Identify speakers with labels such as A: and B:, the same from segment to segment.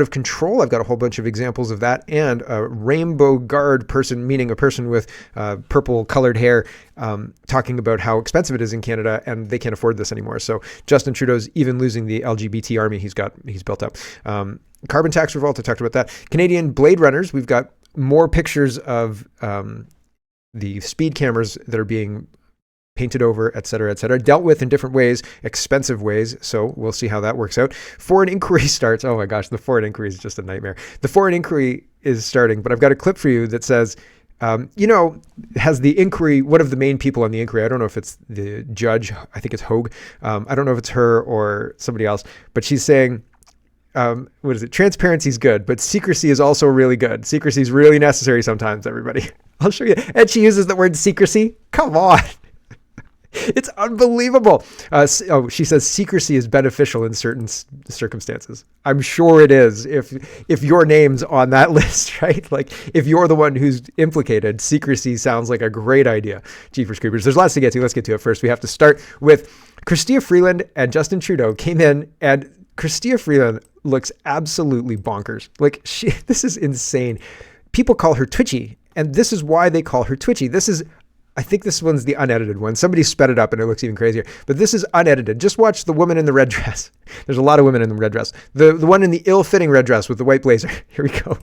A: of control. I've got a whole bunch of examples of that, and a rainbow guard person, meaning a person with purple colored hair, talking about how expensive it is in Canada and they can't afford this anymore. So Justin Trudeau's even losing the LGBT army he's built up. Carbon tax revolt, I talked about that. Canadian Blade Runners, we've got more pictures of the speed cameras that are being painted over, et cetera, dealt with in different ways, expensive ways. So we'll see how that works out. Foreign inquiry starts. Oh my gosh, the foreign inquiry is just a nightmare. The foreign inquiry is starting, but I've got a clip for you that says, has the inquiry, one of the main people on the inquiry, I don't know if it's the judge, I think it's Hogue. I don't know if it's her or somebody else, but she's saying, what is it? Transparency is good, but secrecy is also really good. Secrecy is really necessary sometimes, everybody. I'll show you. And she uses the word secrecy. Come on. It's unbelievable. She says secrecy is beneficial in certain circumstances. I'm sure it is if your name's on that list, right? Like if you're the one who's implicated, secrecy sounds like a great idea. Jeepers creepers. There's lots to get to. Let's get to it first. We have to start with Chrystia Freeland and Justin Trudeau came in, and Chrystia Freeland looks absolutely bonkers. Like this is insane. People call her twitchy, and this is why they call her twitchy. I think this one's the unedited one. Somebody sped it up and it looks even crazier. But this is unedited. Just watch the woman in the red dress. There's a lot of women in the red dress. The one in the ill-fitting red dress with the white blazer. Here we go.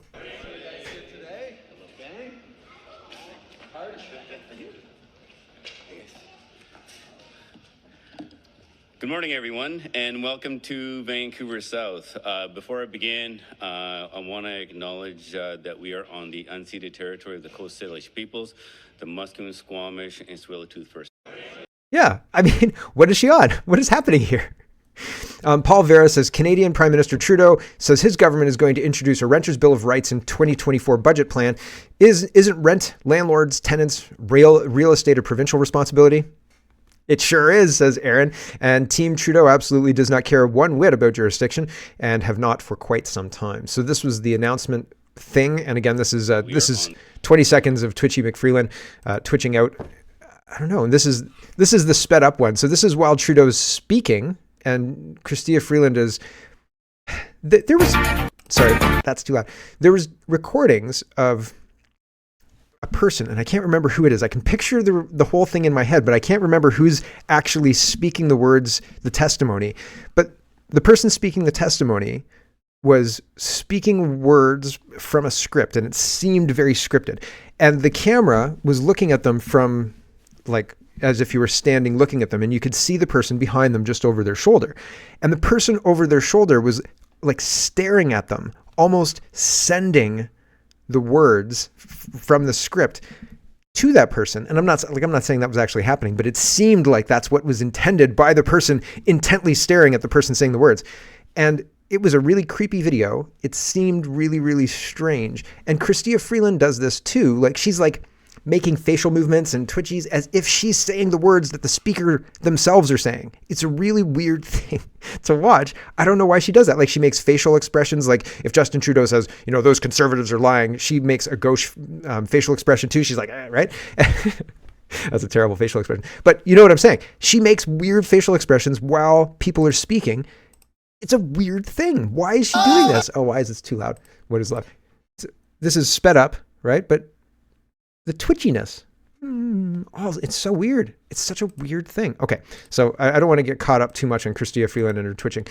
B: Good morning, everyone, and welcome to Vancouver South. Before I begin, I want to acknowledge that we are on the unceded territory of the Coast Salish peoples, the Musqueam, Squamish, and Tsleil-Waututh First.
A: Yeah, I mean, what is she on? What is happening here? Paul Vera says Canadian Prime Minister Trudeau says his government is going to introduce a Renters' Bill of Rights in 2024 budget plan. Isn't rent, landlords, tenants, real estate a provincial responsibility? It sure is, says Aaron. And Team Trudeau absolutely does not care one whit about jurisdiction and have not for quite some time. So this was the announcement thing. And again, this is 20 seconds of Twitchy McFreeland twitching out. I don't know. And this is the sped up one. So this is while Trudeau's speaking and Chrystia Freeland is, sorry, that's too loud. There was recordings of a person, and I can't remember who it is. I can picture the whole thing in my head, but I can't remember who's actually speaking the words, the testimony. But the person speaking the testimony was speaking words from a script, and it seemed very scripted. And the camera was looking at them from, like, as if you were standing looking at them, and you could see the person behind them just over their shoulder. And the person over their shoulder was like staring at them, almost sending the words from the script to that person. And I'm not saying that was actually happening, but it seemed like that's what was intended by the person intently staring at the person saying the words. And it was a really creepy video. It seemed really, really strange. And Chrystia Freeland does this too. Like she's like making facial movements and twitchies as if she's saying the words that the speaker themselves are saying. It's a really weird thing to watch. I don't know why she does that. Like she makes facial expressions. Like if Justin Trudeau says, those conservatives are lying, she makes a gauche facial expression too. She's like, right? That's a terrible facial expression. But you know what I'm saying? She makes weird facial expressions while people are speaking. It's a weird thing. Why is she doing this? Oh, why is this too loud? What is left? This is sped up, right? But the twitchiness, it's so weird. It's such a weird thing. Okay, so I don't want to get caught up too much on Chrystia Freeland and her twitching.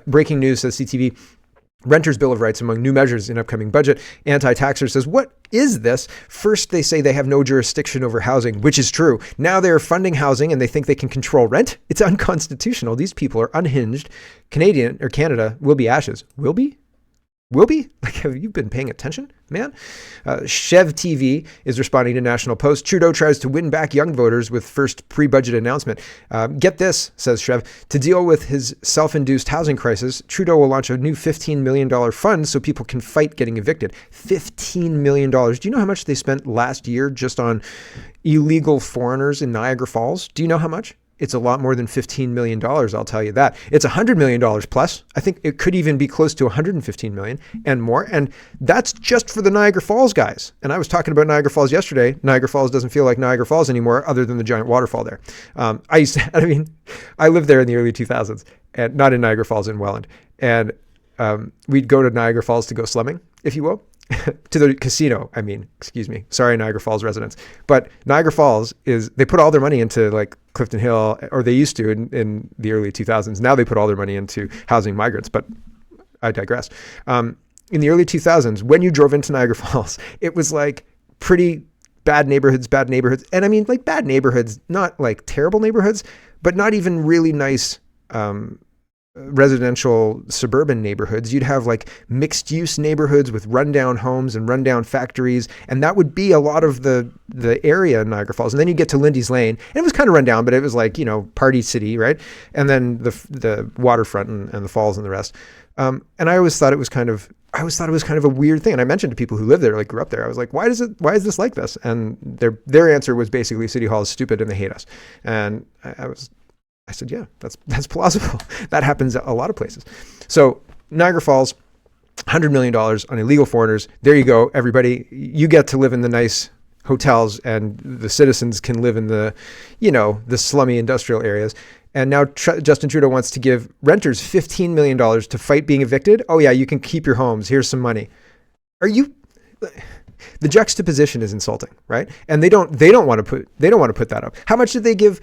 A: Breaking news, says CTV. Renters' Bill of Rights among new measures in upcoming budget. Anti-taxer says, what is this? First, they say they have no jurisdiction over housing, which is true. Now they're funding housing and they think they can control rent. It's unconstitutional. These people are unhinged. Canada will be ashes. Will be? Will be? Like, have you been paying attention, man? Chev TV is responding to National Post. Trudeau tries to win back young voters with first pre-budget announcement. Get this, says Chev. To deal with his self-induced housing crisis, Trudeau will launch a new $15 million fund so people can fight getting evicted. $15 million. Do you know how much they spent last year just on illegal foreigners in Niagara Falls? Do you know how much? It's a lot more than $15 million, I'll tell you that. It's $100 million plus. I think it could even be close to $115 million and more. And that's just for the Niagara Falls guys. And I was talking about Niagara Falls yesterday. Niagara Falls doesn't feel like Niagara Falls anymore other than the giant waterfall there. I lived there in the early 2000s, and not in Niagara Falls, in Welland. And we'd go to Niagara Falls to go slumming, if you will. To the casino, excuse me. Sorry, Niagara Falls residents. But Niagara Falls they put all their money into like Clifton Hill, or they used to in the early 2000s. Now they put all their money into housing migrants, but I digress. In the early 2000s, when you drove into Niagara Falls, it was like pretty bad neighborhoods. And I mean like bad neighborhoods, not like terrible neighborhoods, but not even really nice residential suburban neighborhoods. You'd have like mixed use neighborhoods with rundown homes and rundown factories, and that would be a lot of the area in Niagara Falls. And then you get to Lindy's Lane, and it was kind of rundown, but it was like, party city, right? And then the waterfront and the falls and the rest. And I always thought it was kind of a weird thing. And I mentioned to people who live there, like grew up there, I was like, why is this like this? And their answer was basically City Hall is stupid and they hate us. And I said, yeah, that's plausible. That happens a lot of places. So Niagara Falls, $100 million on illegal foreigners. There you go, everybody. You get to live in the nice hotels, and the citizens can live in the slummy industrial areas. And now Justin Trudeau wants to give renters $15 million to fight being evicted. Oh yeah, you can keep your homes. Here's some money. The juxtaposition is insulting, right? And they don't want to put that up. How much did they give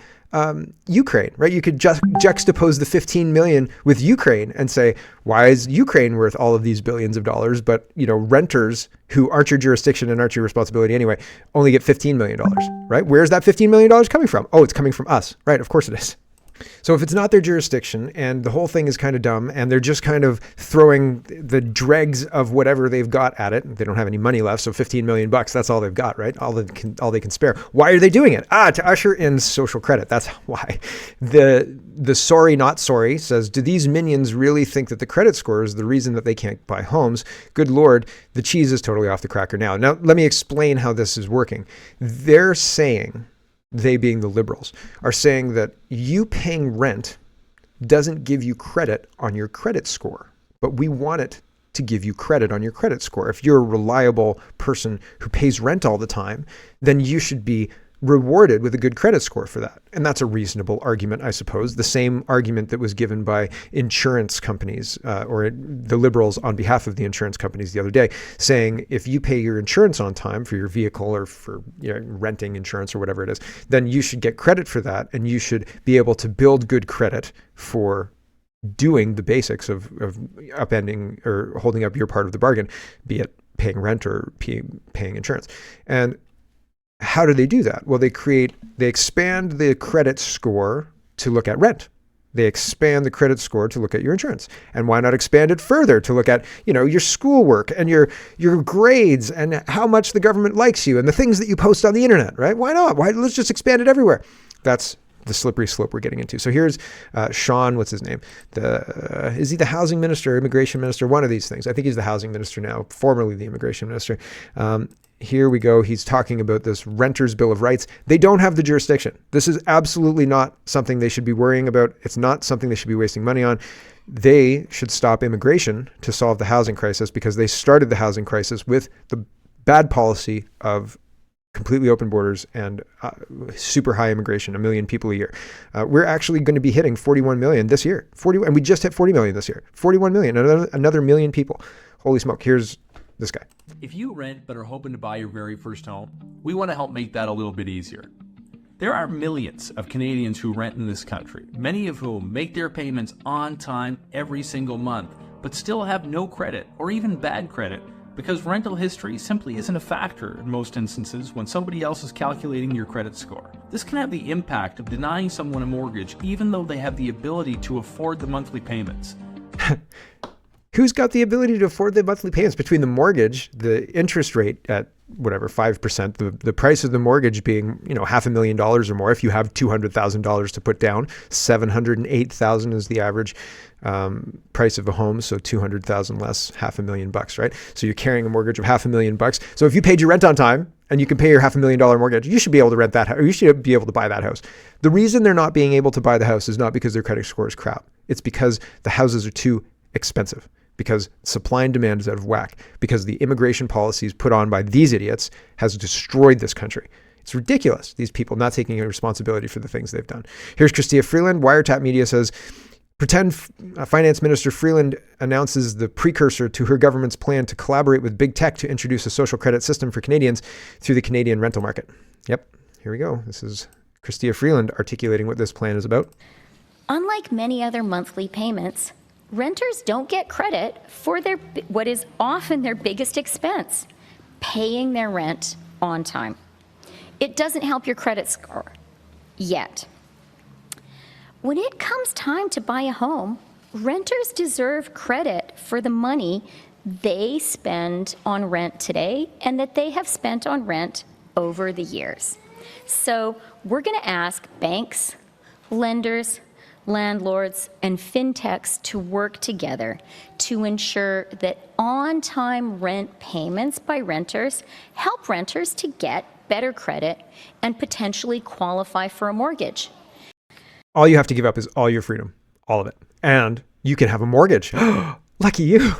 A: Ukraine, right? You could just juxtapose the 15 million with Ukraine and say, why is Ukraine worth all of these billions of dollars? But, renters who aren't your jurisdiction and aren't your responsibility anyway, only get $15 million, right? Where's that $15 million coming from? Oh, it's coming from us, right? Of course it is. So if it's not their jurisdiction and the whole thing is kind of dumb and they're just kind of throwing the dregs of whatever they've got at it, they don't have any money left, so $15 million, that's all they've got, right? All they can spare. Why are they doing it? To usher in social credit. That's why. The sorry not sorry says, do these minions really think that the credit score is the reason that they can't buy homes? Good Lord, the cheese is totally off the cracker now. Now, let me explain how this is working. They're saying, they being the liberals, are saying that you paying rent doesn't give you credit on your credit score, but we want it to give you credit on your credit score. If you're a reliable person who pays rent all the time, then you should be rewarded with a good credit score for that. And that's a reasonable argument, I suppose. The same argument that was given by insurance companies or the liberals on behalf of the insurance companies the other day, saying if you pay your insurance on time for your vehicle or for renting insurance or whatever it is, then you should get credit for that, and you should be able to build good credit for doing the basics of upending or holding up your part of the bargain, be it paying rent or paying insurance. And how do they do that? Well, they expand the credit score to look at rent. They expand the credit score to look at your insurance. And why not expand it further to look at, your schoolwork and your grades and how much the government likes you and the things that you post on the internet, right? Why not? Let's just expand it everywhere. That's the slippery slope we're getting into. So here's Sean, what's his name? Is he the housing minister, immigration minister? One of these things. I think he's the housing minister now, formerly the immigration minister. Here we go. He's talking about this renters' bill of rights. They don't have the jurisdiction. This is absolutely not something they should be worrying about. It's not something they should be wasting money on. They should stop immigration to solve the housing crisis, because they started the housing crisis with the bad policy of completely open borders and super high immigration, 1 million people a year. We're actually going to be hitting 41 million this year. And we just hit 40 million this year. 41 million, another million people. Holy smoke. Here's this guy.
C: If you rent but are hoping to buy your very first home, we want to help make that a little bit easier. There are millions of Canadians who rent in this country, many of whom make their payments on time every single month, but still have no credit or even bad credit, because rental history simply isn't a factor in most instances when somebody else is calculating your credit score. This can have the impact of denying someone a mortgage even though they have the ability to afford the monthly payments.
A: Who's got the ability to afford the monthly payments between the mortgage, the interest rate at whatever, 5%, the price of the mortgage being, $500,000 or more. If you have $200,000 to put down, $708,000 is the average price of a home. So 200,000 less, $500,000, right? So you're carrying a mortgage of $500,000. So if you paid your rent on time and you can pay your $500,000 mortgage, you should be able to rent that house, or you should be able to buy that house. The reason they're not being able to buy the house is not because their credit score is crap. It's because the houses are too expensive, because supply and demand is out of whack, because the immigration policies put on by these idiots has destroyed this country. It's ridiculous, these people not taking responsibility for the things they've done. Here's Christia Freeland. Wiretap Media says, Pretend Finance Minister Freeland announces the precursor to her government's plan to collaborate with big tech to introduce a social credit system for Canadians through the Canadian rental market. Yep, here we go. This is Chrystia Freeland articulating what this plan is about.
D: Unlike many other monthly payments, renters don't get credit for what is often their biggest expense, paying their rent on time. It doesn't help your credit score yet. When it comes time to buy a home, renters deserve credit for the money they spend on rent today and that they have spent on rent over the years. So we're going to ask banks, lenders, landlords, and fintechs to work together to ensure that on-time rent payments by renters help renters to get better credit and potentially qualify for a mortgage.
A: All you have to give up is all your freedom, all of it. And you can have a mortgage. Lucky you.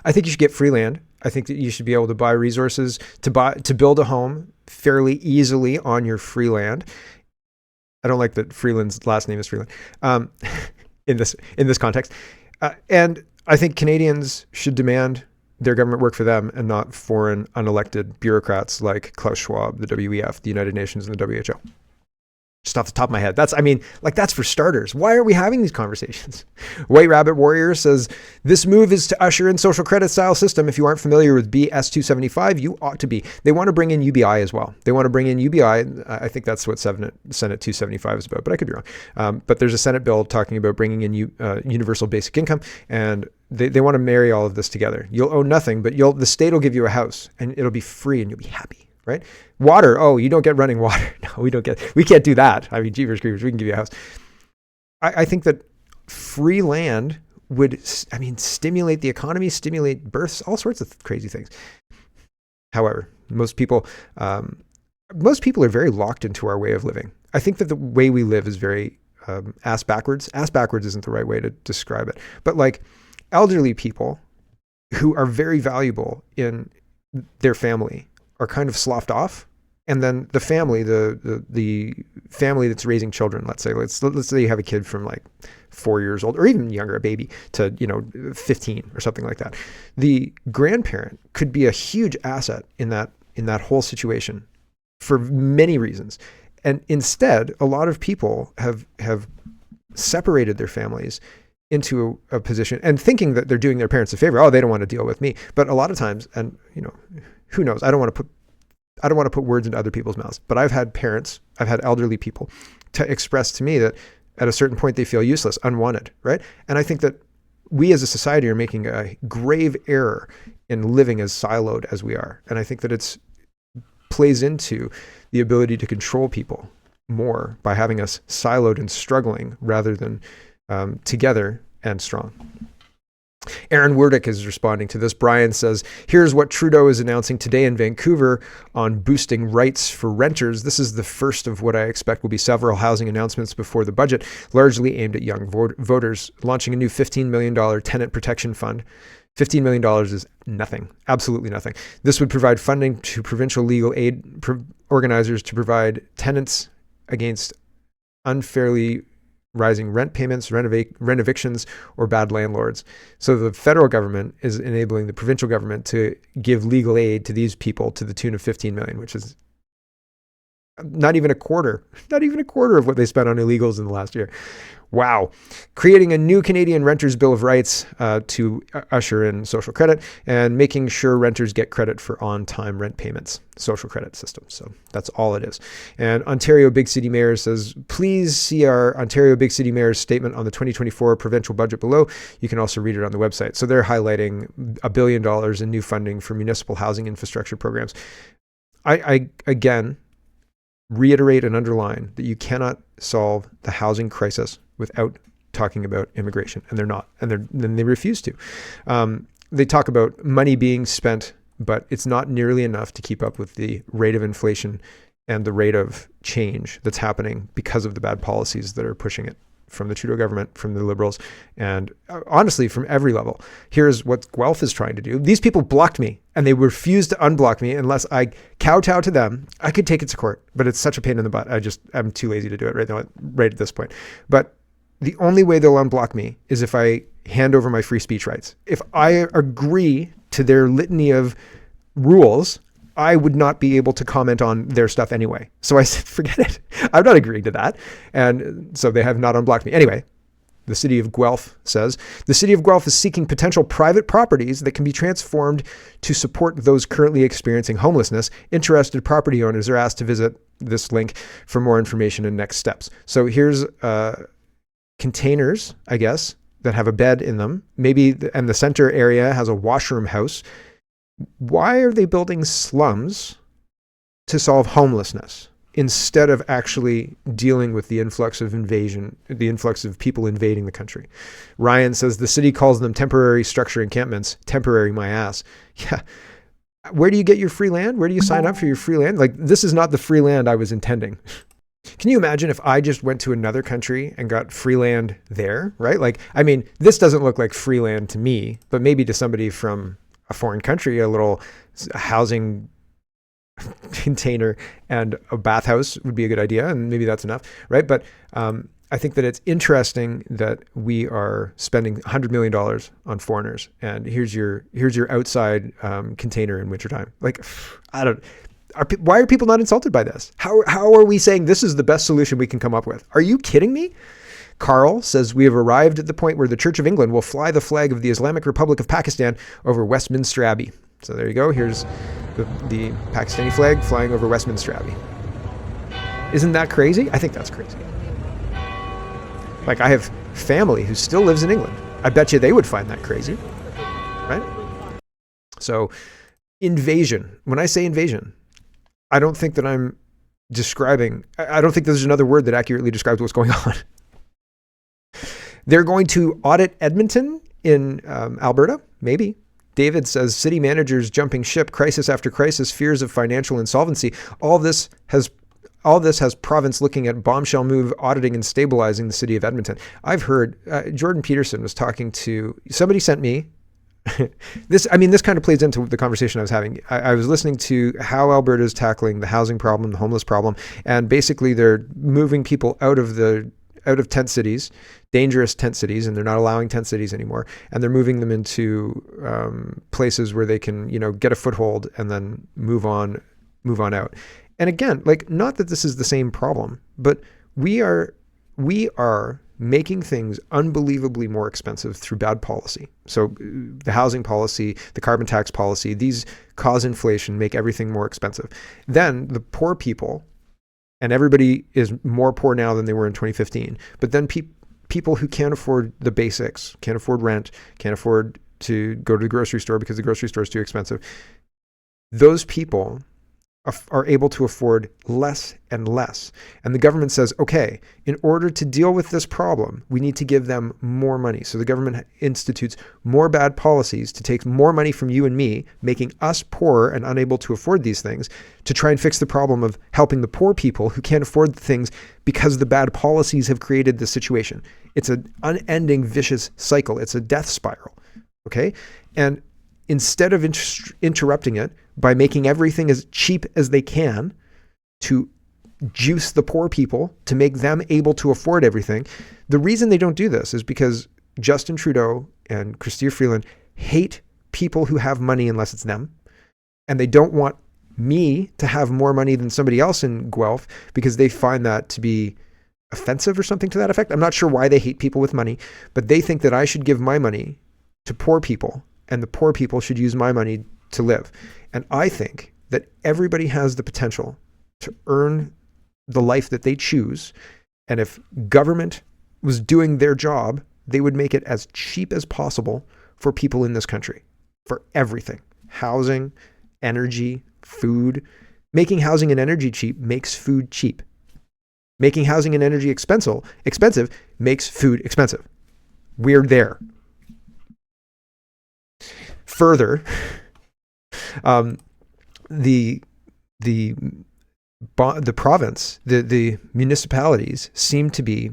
A: I think you should get free land. I think that you should be able to buy resources to build a home fairly easily on your free land. I don't like that Freeland's last name is Freeland in this context. And I think Canadians should demand their government work for them and not foreign unelected bureaucrats like Klaus Schwab, the WEF, the United Nations, and the WHO. Just off the top of my head. That's for starters. Why are we having these conversations? White Rabbit Warrior says, this move is to usher in social credit style system. If you aren't familiar with BS 275, you ought to be. They want to bring in UBI as well. They want to bring in UBI. I think that's what Senate 275 is about, but I could be wrong. But there's a Senate bill talking about bringing in universal basic income, and they want to marry all of this together. You'll owe nothing, but the state will give you a house, and it'll be free, and you'll be happy. Right? Water. Oh, you don't get running water. No, we can't do that. I mean, jeepers creepers, we can give you a house. I think that free land would, stimulate the economy, stimulate births, all sorts of crazy things. However, most people are very locked into our way of living. I think that the way we live is very ass backwards. Ass backwards isn't the right way to describe it. But like elderly people who are very valuable in their family are kind of sloughed off, and then the family, the family that's raising children, let's say you have a kid from like 4 years old or even younger, a baby, to 15 or something like that. The grandparent could be a huge asset in that whole situation for many reasons, and instead, a lot of people have separated their families into a position and thinking that they're doing their parents a favor. Oh, they don't want to deal with me. But a lot of times, and who knows? I don't want to put words into other people's mouths, but I've had elderly people to express to me that at a certain point they feel useless, unwanted, right? And I think that we as a society are making a grave error in living as siloed as we are. And I think that it plays into the ability to control people more by having us siloed and struggling rather than together and strong. Aaron Werdick is responding to this. Brian says, here's what Trudeau is announcing today in Vancouver on boosting rights for renters. This is the first of what I expect will be several housing announcements before the budget, largely aimed at young voters, launching a new $15 million tenant protection fund. $15 million is nothing, absolutely nothing. This would provide funding to provincial legal aid organizers to provide tenants against unfairly rising rent payments, rent evictions, or bad landlords. So the federal government is enabling the provincial government to give legal aid to these people to the tune of $15 million, which is not even a quarter of what they spent on illegals in the last year. Wow. Creating a new Canadian Renters Bill of Rights to usher in social credit and making sure renters get credit for on-time rent payments, social credit system. So that's all it is. And Ontario Big City Mayor says, please see our Ontario Big City Mayor's statement on the 2024 provincial budget below. You can also read it on the website. So they're highlighting $1 billion in new funding for municipal housing infrastructure programs. I again, reiterate and underline that you cannot solve the housing crisis without talking about immigration, and they're not, and they refuse to. They talk about money being spent, but it's not nearly enough to keep up with the rate of inflation and the rate of change that's happening because of the bad policies that are pushing it from the Trudeau government, from the Liberals, and honestly, from every level. Here's what Guelph is trying to do. These people blocked me, and they refused to unblock me unless I kowtow to them. I could take it to court, but it's such a pain in the butt. I'm too lazy to do it right now, right at this point. But the only way they'll unblock me is if I hand over my free speech rights. If I agree to their litany of rules, I would not be able to comment on their stuff anyway. So I said, forget it. I'm not agreeing to that. And so they have not unblocked me. Anyway, the city of Guelph says, the city of Guelph is seeking potential private properties that can be transformed to support those currently experiencing homelessness. Interested property owners are asked to visit this link for more information and next steps. So here's containers, I guess, that have a bed in them. Maybe, and the center area has a washroom house. Why are they building slums to solve homelessness instead of actually dealing with the influx of people invading the country? Ryan says the city calls them temporary structure encampments. Temporary, my ass. Yeah. Where do you get your free land? Where do you sign up for your free land? Like, this is not the free land I was intending. Can you imagine if I just went to another country and got free land there, right? Like, I mean, this doesn't look like free land to me, but maybe to somebody from a foreign country, a little housing container and a bathhouse would be a good idea. And maybe that's enough, right? But I think that it's interesting that we are spending $100 million on foreigners. And here's your outside container in wintertime. Like, I don't... Why are people not insulted by this? How are we saying this is the best solution we can come up with? Are you kidding me? Carl says, we have arrived at the point where the Church of England will fly the flag of the Islamic Republic of Pakistan over Westminster Abbey. So there you go. Here's the Pakistani flag flying over Westminster Abbey. Isn't that crazy? I think that's crazy. Like, I have family who still lives in England. I bet you they would find that crazy, right? So invasion. When I say invasion, I don't think that I'm describing, I don't think there's another word that accurately describes what's going on. They're going to audit Edmonton in Alberta, maybe. David says, city managers jumping ship, crisis after crisis, fears of financial insolvency. All this has province looking at bombshell move, auditing and stabilizing the city of Edmonton. I've heard, Jordan Peterson was talking to, somebody sent me, this kind of plays into the conversation I was having. I was listening to how Alberta is tackling the housing problem, the homeless problem, and basically they're moving people out of tent cities, dangerous tent cities, and they're not allowing tent cities anymore, and they're moving them into places where they can, get a foothold and then move on out. And again, like, not that this is the same problem, but we are making things unbelievably more expensive through bad policy. So the housing policy, the carbon tax policy, these cause inflation, make everything more expensive. Then the poor people, and everybody is more poor now than they were in 2015, but then people who can't afford the basics, can't afford rent, can't afford to go to the grocery store because the grocery store is too expensive, those people are able to afford less and less. And the government says, okay, in order to deal with this problem, we need to give them more money. So the government institutes more bad policies to take more money from you and me, making us poorer and unable to afford these things, to try and fix the problem of helping the poor people who can't afford the things because the bad policies have created this situation. It's an unending vicious cycle. It's a death spiral. Okay? And instead of interrupting it by making everything as cheap as they can to juice the poor people to make them able to afford everything, the reason they don't do this is because Justin Trudeau and Chrystia Freeland hate people who have money unless it's them. And they don't want me to have more money than somebody else in Guelph because they find that to be offensive or something to that effect. I'm not sure why they hate people with money, but they think that I should give my money to poor people and the poor people should use my money to live. And I think that everybody has the potential to earn the life that they choose. And if government was doing their job, they would make it as cheap as possible for people in this country, for everything. Housing, energy, food. Making housing and energy cheap makes food cheap. Making housing and energy expensive makes food expensive. We're there. Further, the province, the municipalities seem to be,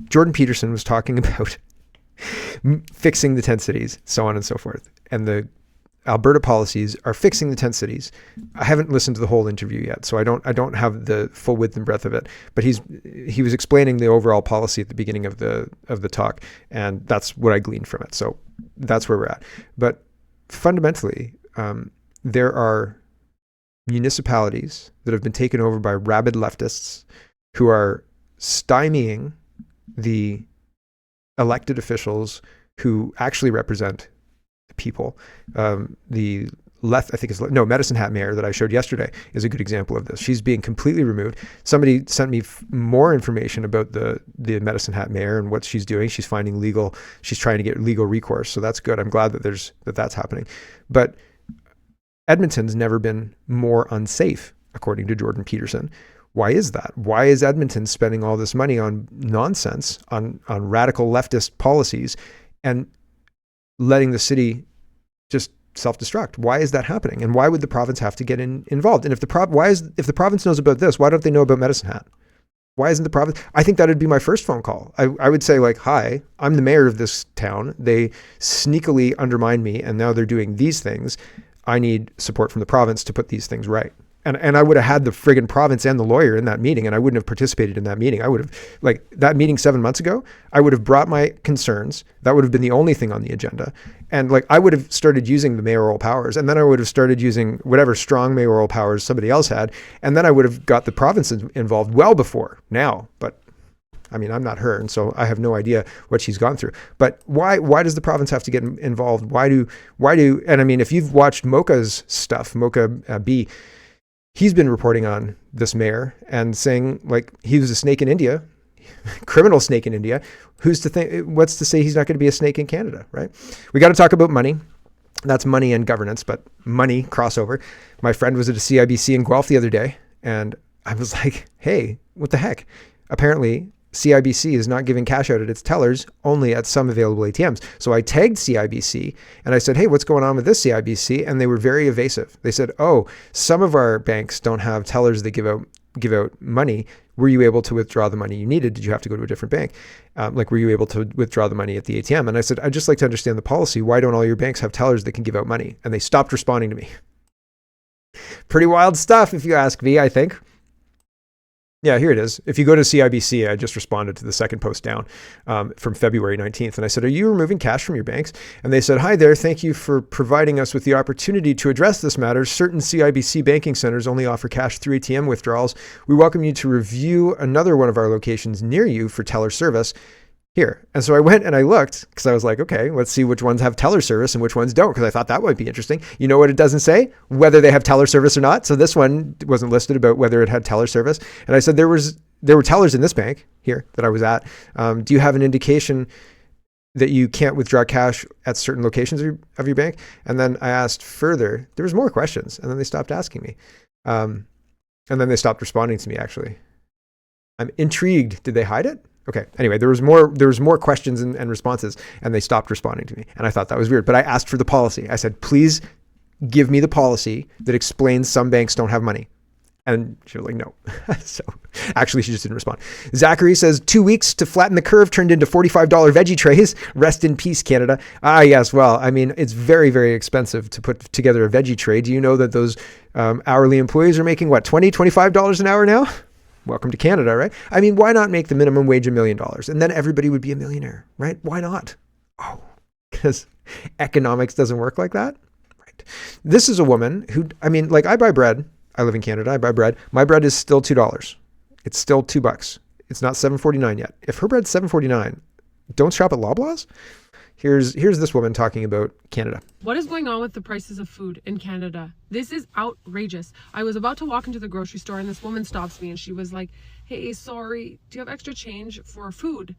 A: Jordan Peterson was talking about fixing the tent cities, so on and so forth. And the Alberta policies are fixing the tent cities. I haven't listened to the whole interview yet, so I don't have the full width and breadth of it. But he was explaining the overall policy at the beginning of the talk, and that's what I gleaned from it. So that's where we're at. But fundamentally, there are municipalities that have been taken over by rabid leftists who are stymieing the elected officials who actually represent the people. The left, I think Medicine Hat Mayor that I showed yesterday is a good example of this. She's being completely removed. Somebody sent me more information about the Medicine Hat Mayor and what she's doing. She's trying to get legal recourse. So that's good. I'm glad that that's happening. But Edmonton's never been more unsafe, according to Jordan Peterson. Why is that? Why is Edmonton spending all this money on nonsense, on radical leftist policies, and letting the city just self-destruct? Why is that happening? And why would the province have to get involved? And if the province knows about this, why don't they know about Medicine Hat? Why isn't the province? I think that would be my first phone call. I would say, like, hi, I'm the mayor of this town. They sneakily undermined me, and now they're doing these things. I need support from the province to put these things right. And I would have had the friggin' province and the lawyer in that meeting, and I wouldn't have participated in that meeting. I would have, like, that meeting 7 months ago, I would have brought my concerns. That would have been the only thing on the agenda. And, like, I would have started using the mayoral powers, and then I would have started using whatever strong mayoral powers somebody else had, and then I would have got the province involved well before now. But I mean, I'm not her, and so I have no idea what she's gone through. But why does the province have to get involved? Why do, and I mean, if you've watched Mocha's stuff, Mocha B, he's been reporting on this mayor and saying, like, he was a snake in India, criminal snake in India. What's to say he's not going to be a snake in Canada, right? We got to talk about money. That's money and governance, but money crossover. My friend was at a CIBC in Guelph the other day, and I was like, hey, what the heck? Apparently, CIBC is not giving cash out at its tellers, only at some available ATMs. So I tagged CIBC and I said, hey, what's going on with this CIBC? And they were very evasive. They said, oh, some of our banks don't have tellers that give out money. Were you able to withdraw the money you needed? Did you have to go to a different bank? Were you able to withdraw the money at the ATM? And I said, I'd just like to understand the policy. Why don't all your banks have tellers that can give out money? And they stopped responding to me. Pretty wild stuff, if you ask me, I think. Yeah, here it is. If you go to CIBC, I just responded to the second post down from February 19th. And I said, are you removing cash from your banks? And they said, hi there. Thank you for providing us with the opportunity to address this matter. Certain CIBC banking centers only offer cash through ATM withdrawals. We welcome you to review another one of our locations near you for teller service. Here. And so I went and I looked because I was like, okay, let's see which ones have teller service and which ones don't, because I thought that might be interesting. You know what it doesn't say? Whether they have teller service or not. So this one wasn't listed about whether it had teller service. And I said, there were tellers in this bank here that I was at. Do you have an indication that you can't withdraw cash at certain locations of your bank? And then I asked further. There was more questions, and then they stopped asking me. And then they stopped responding to me, actually. I'm intrigued. Did they hide it? Okay. Anyway, there was more questions and responses, and they stopped responding to me. And I thought that was weird, but I asked for the policy. I said, please give me the policy that explains some banks don't have money. And she was like, no. So actually, she just didn't respond. Zachary says, 2 weeks to flatten the curve turned into $45 veggie trays. Rest in peace, Canada. Ah, yes. Well, I mean, it's very, very expensive to put together a veggie tray. Do you know that those hourly employees are making what, $20, $25 an hour now? Welcome to Canada, right? I mean, why not make the minimum wage $1 million? And then everybody would be a millionaire, right? Why not? Oh, because economics doesn't work like that, right? This is a woman who, I mean, like, I buy bread. I live in Canada. I buy bread. My bread is still $2. It's still $2. It's not $7.49 yet. If her bread's $7.49, don't shop at Loblaws. Here's this woman talking about Canada.
E: What is going on with the prices of food in Canada? This is outrageous. I was about to walk into the grocery store and this woman stops me and she was like, hey, sorry, do you have extra change for food?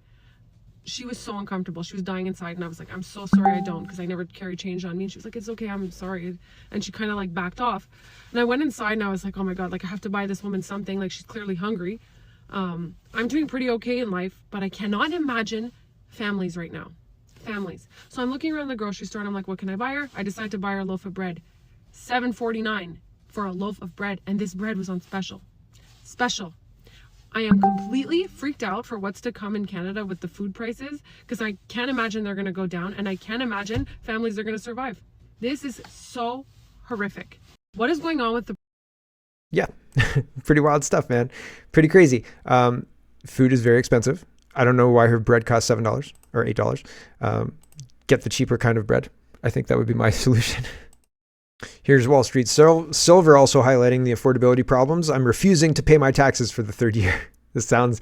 E: She was so uncomfortable. She was dying inside and I was like, I'm so sorry I don't, because I never carry change on me. And she was like, it's okay, I'm sorry. And she kind of like backed off. And I went inside and I was like, oh my God, like I have to buy this woman something. Like she's clearly hungry. I'm doing pretty okay in life, but I cannot imagine families right now. Families. So I'm looking around the grocery store and I'm like, what can I buy her? I decided to buy her a loaf of bread. $7.49 for a loaf of bread. And this bread was on special. I am completely freaked out for what's to come in Canada with the food prices, because I can't imagine they're going to go down, and I can't imagine families are going to survive. This is so horrific. What is going on with the...
A: Yeah, pretty wild stuff, man. Pretty crazy. Food is very expensive. I don't know why her bread costs $7 or $8. Get the cheaper kind of bread. I think that would be my solution. Here's Wall Street Silver also highlighting the affordability problems. I'm refusing to pay my taxes for the third year. This sounds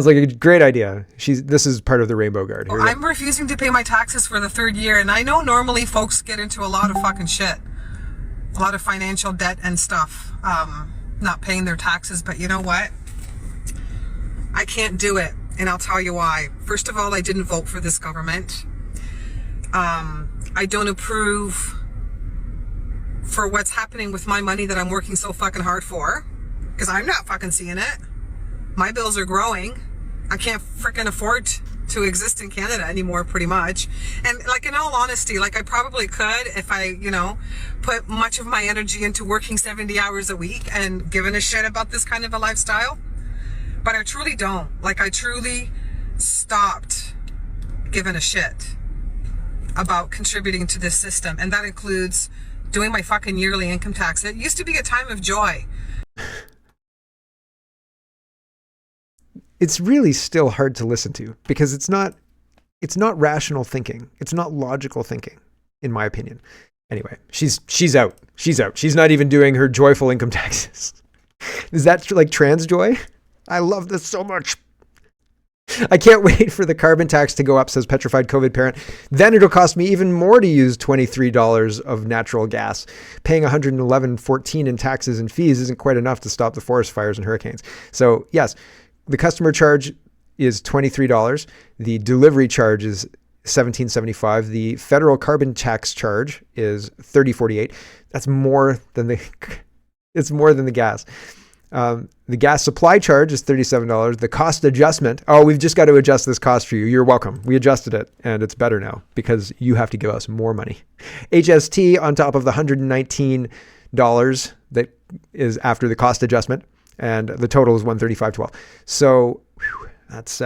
A: like a great idea. This is part of the Rainbow Guard. Here
F: I'm refusing to pay my taxes for the third year, and I know normally folks get into a lot of fucking shit. A lot of financial debt and stuff. Not paying their taxes, but you know what? I can't do it, and I'll tell you why. First of all, I didn't vote for this government. I don't approve for what's happening with my money that I'm working so fucking hard for, because I'm not fucking seeing it. My bills are growing. I can't freaking afford to exist in Canada anymore, pretty much. And like, in all honesty, like, I probably could if I, put much of my energy into working 70 hours a week and giving a shit about this kind of a lifestyle. But I truly don't. Like, I truly stopped giving a shit about contributing to this system. And that includes doing my fucking yearly income tax. It used to be a time of joy.
A: It's really still hard to listen to because it's not rational thinking. It's not logical thinking, in my opinion. Anyway, she's out. She's out. She's not even doing her joyful income taxes. Is that like trans joy? I love this so much. I can't wait for the carbon tax to go up, says petrified COVID parent. Then it'll cost me even more to use $23 of natural gas. Paying $111.14 in taxes and fees isn't quite enough to stop the forest fires and hurricanes. So yes, the customer charge is $23. The delivery charge is $17.75. The federal carbon tax charge is $30.48. That's more than it's more than the gas. The gas supply charge is $37. The cost adjustment, we've just got to adjust this cost for you. You're welcome. We adjusted it and it's better now because you have to give us more money. HST on top of the $119 that is after the cost adjustment, and the total is $135.12. So that's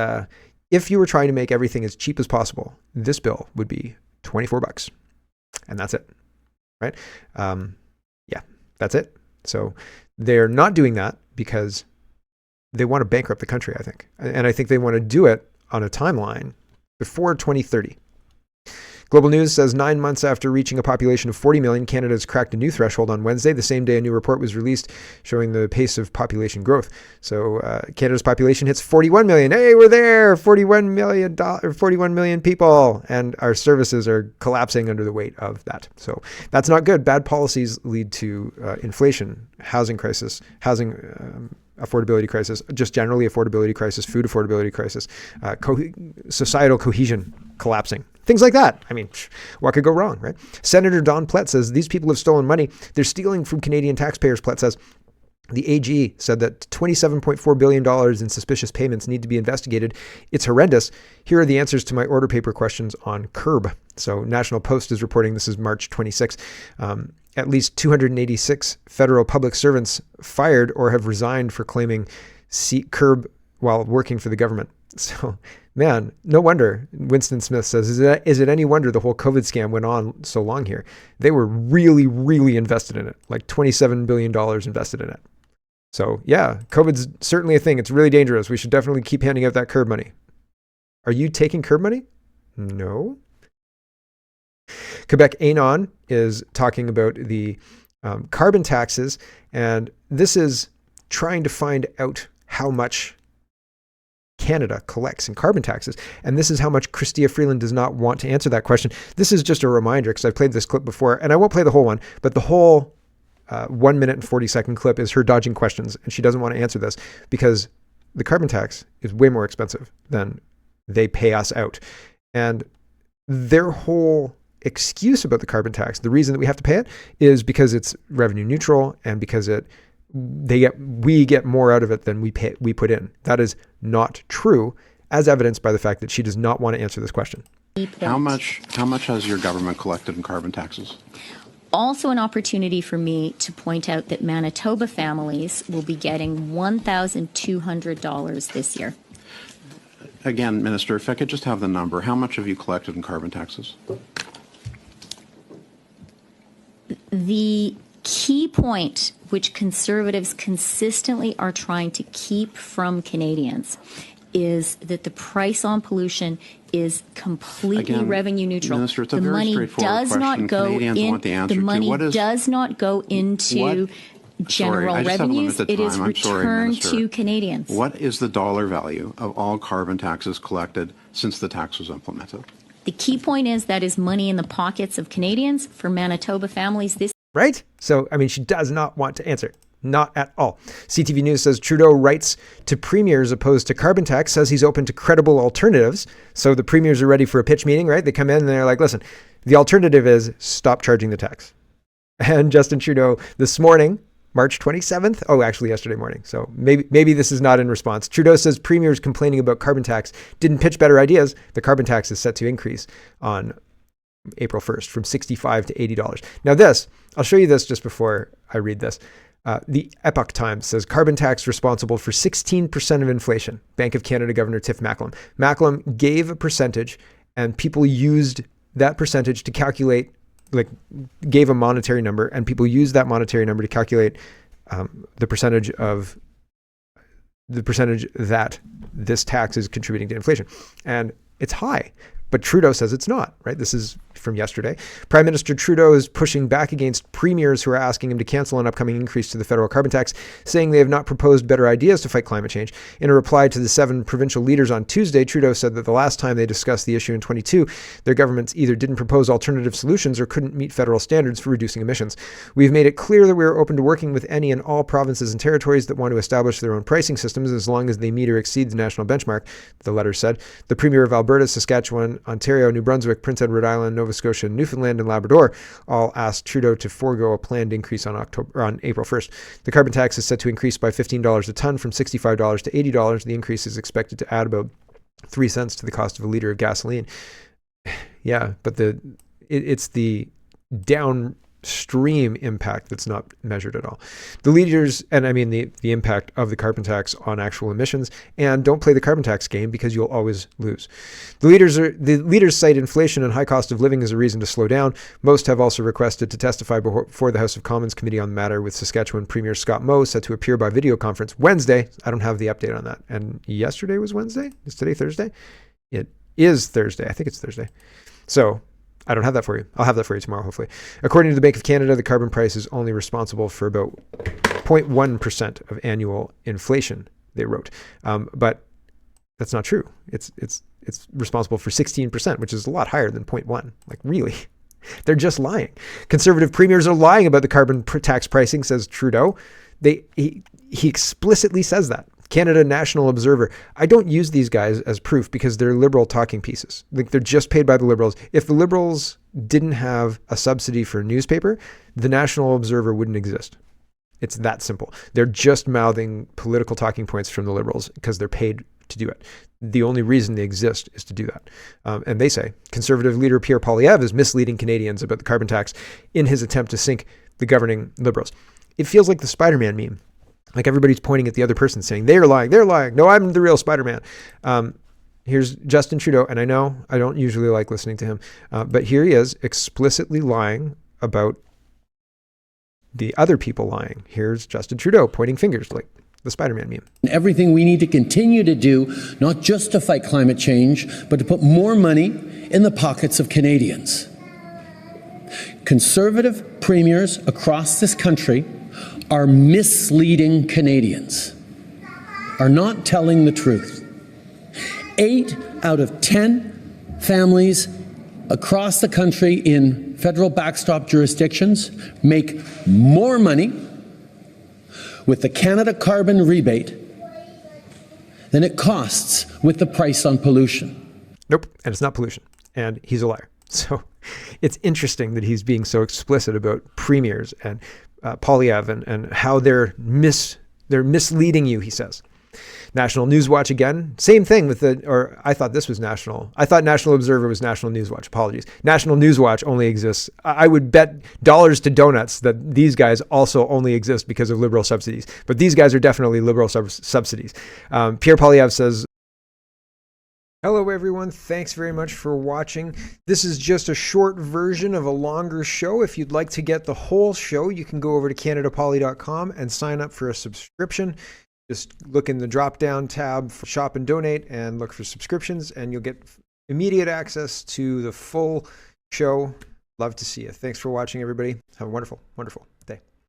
A: if you were trying to make everything as cheap as possible, this bill would be $24, and that's it, right? Yeah, that's it. So they're not doing that because they want to bankrupt the country, I think. And I think they want to do it on a timeline before 2030. Global News says 9 months after reaching a population of 40 million, Canada has cracked a new threshold on Wednesday, the same day a new report was released showing the pace of population growth. So Canada's population hits 41 million. Hey, we're there! 41 million people. And our services are collapsing under the weight of that. So that's not good. Bad policies lead to inflation, housing crisis, affordability crisis, just generally affordability crisis, food affordability crisis, societal cohesion collapsing. Things like that. I mean, what could go wrong, right? Senator Don Plett says these people have stolen money. They're stealing from Canadian taxpayers, Plett says. The AG said that $27.4 billion in suspicious payments need to be investigated. It's horrendous. Here are the answers to my order paper questions on CURB. So National Post is reporting, this is March 26. At least 286 federal public servants fired or have resigned for claiming CURB while working for the government. So, man, no wonder. Winston Smith says, is it any wonder the whole COVID scam went on so long here? They were really, really invested in it, like $27 billion invested in it. So, yeah, COVID's certainly a thing. It's really dangerous. We should definitely keep handing out that CURB money. Are you taking CURB money? No. Quebec Anon is talking about the carbon taxes, and this is trying to find out how much Canada collects in carbon taxes. And this is how much Chrystia Freeland does not want to answer that question. This is just a reminder because I've played this clip before, and I won't play the whole one, but the whole 1 minute and 40-second clip is her dodging questions, and she doesn't want to answer this because the carbon tax is way more expensive than they pay us out. And their whole excuse about the carbon tax, the reason that we have to pay it is because it's revenue neutral and because we get more out of it than we put in. That is not true, as evidenced by the fact that she does not want to answer this question.
G: How much has your government collected in carbon taxes?
D: Also an opportunity for me to point out that Manitoba families will be getting $1,200 this year.
G: Again, Minister, if I could just have the number, how much have you collected in carbon taxes?
D: The key point, which conservatives consistently are trying to keep from Canadians, is that the price on pollution is completely
G: Again,
D: revenue neutral.
G: Minister, it's a
D: the
G: very
D: money
G: straightforward
D: does
G: question.
D: not go
G: Canadians
D: in.
G: want the answer
D: The
G: to.
D: money
G: What is-
D: does not go into general
G: I just have
D: revenues.
G: limited
D: It is
G: time. I'm sorry,
D: returned
G: Minister.
D: to Canadians.
G: What is the dollar value of all carbon taxes collected since the tax was implemented?
D: The key point is that is money in the pockets of Canadians. For Manitoba families, this
A: Right? So, I mean, she does not want to answer. Not at all. CTV News says Trudeau writes to premiers opposed to carbon tax, says he's open to credible alternatives. So the premiers are ready for a pitch meeting, right? They come in and they're like, listen, the alternative is stop charging the tax. And Justin Trudeau this morning, March 27th. Oh, actually yesterday morning. So maybe this is not in response. Trudeau says premiers complaining about carbon tax didn't pitch better ideas. The carbon tax is set to increase on April 1st from $65 to $80. Now this, I'll show you this just before I read this. The Epoch Times says carbon tax responsible for 16% of inflation. Bank of Canada Governor Tiff Macklem. Macklem gave a percentage and people used that percentage to calculate, gave a monetary number, and people used that monetary number to calculate the percentage that this tax is contributing to inflation. And it's high. But Trudeau says it's not, right? This is from yesterday. Prime Minister Trudeau is pushing back against premiers who are asking him to cancel an upcoming increase to the federal carbon tax, saying they have not proposed better ideas to fight climate change. In a reply to the 7 provincial leaders on Tuesday, Trudeau said that the last time they discussed the issue in 22, their governments either didn't propose alternative solutions or couldn't meet federal standards for reducing emissions. We've made it clear that we are open to working with any and all provinces and territories that want to establish their own pricing systems as long as they meet or exceed the national benchmark, the letter said. The Premier of Alberta, Saskatchewan, Ontario, New Brunswick, Prince Edward Island, Nova Scotia, Newfoundland, and Labrador all asked Trudeau to forego a planned increase on April 1st. The carbon tax is set to increase by $15 a ton from $65 to $80. The increase is expected to add about 3 cents to the cost of a liter of gasoline. Yeah, but it's the downstream impact that's not measured at all. The leaders, and I mean the impact of the carbon tax on actual emissions, and don't play the carbon tax game because you'll always lose. The leaders cite inflation and high cost of living as a reason to slow down. Most have also requested to testify before the House of Commons Committee on the matter, with Saskatchewan Premier Scott Moe set to appear by video conference Wednesday. I don't have the update on that. And yesterday was Wednesday? Is today Thursday? It is Thursday. I think it's Thursday. So I don't have that for you. I'll have that for you tomorrow, hopefully. According to the Bank of Canada, the carbon price is only responsible for about 0.1% of annual inflation, they wrote. But that's not true. It's responsible for 16%, which is a lot higher than 0.1. Like, really? They're just lying. Conservative premiers are lying about the carbon tax pricing, says Trudeau. He explicitly says that. Canada National Observer. I don't use these guys as proof because they're liberal talking pieces. Like, they're just paid by the Liberals. If the Liberals didn't have a subsidy for a newspaper, the National Observer wouldn't exist. It's that simple. They're just mouthing political talking points from the Liberals because they're paid to do it. The only reason they exist is to do that. And they say Conservative leader Pierre Poilievre is misleading Canadians about the carbon tax in his attempt to sink the governing Liberals. It feels like the Spider-Man meme. Like, everybody's pointing at the other person saying, they're lying. No, I'm the real Spider-Man. Here's Justin Trudeau. And I know I don't usually like listening to him, but here he is explicitly lying about the other people lying. Here's Justin Trudeau pointing fingers like the Spider-Man meme.
H: Everything we need to continue to do, not just to fight climate change, but to put more money in the pockets of Canadians. Conservative premiers across this country are misleading Canadians, are not telling the truth. 8 out of 10 families across the country in federal backstop jurisdictions make more money with the Canada carbon rebate than it costs with the price on pollution.
A: Nope, and it's not pollution, and he's a liar. So it's interesting that he's being so explicit about premiers and Poilievre and how they're misleading you, he says. National Newswatch again, same thing with I thought this was National. I thought National Observer was National Newswatch. Apologies. National Newswatch only exists. I would bet dollars to donuts that these guys also only exist because of Liberal subsidies. But these guys are definitely Liberal subsidies. Pierre Poilievre says, Hello, everyone. Thanks very much for watching. This is just a short version of a longer show. If you'd like to get the whole show, you can go over to CanadaPoly.com and sign up for a subscription. Just look in the drop-down tab for Shop and Donate and look for subscriptions, and you'll get immediate access to the full show. Love to see you. Thanks for watching, everybody. Have a wonderful, wonderful day.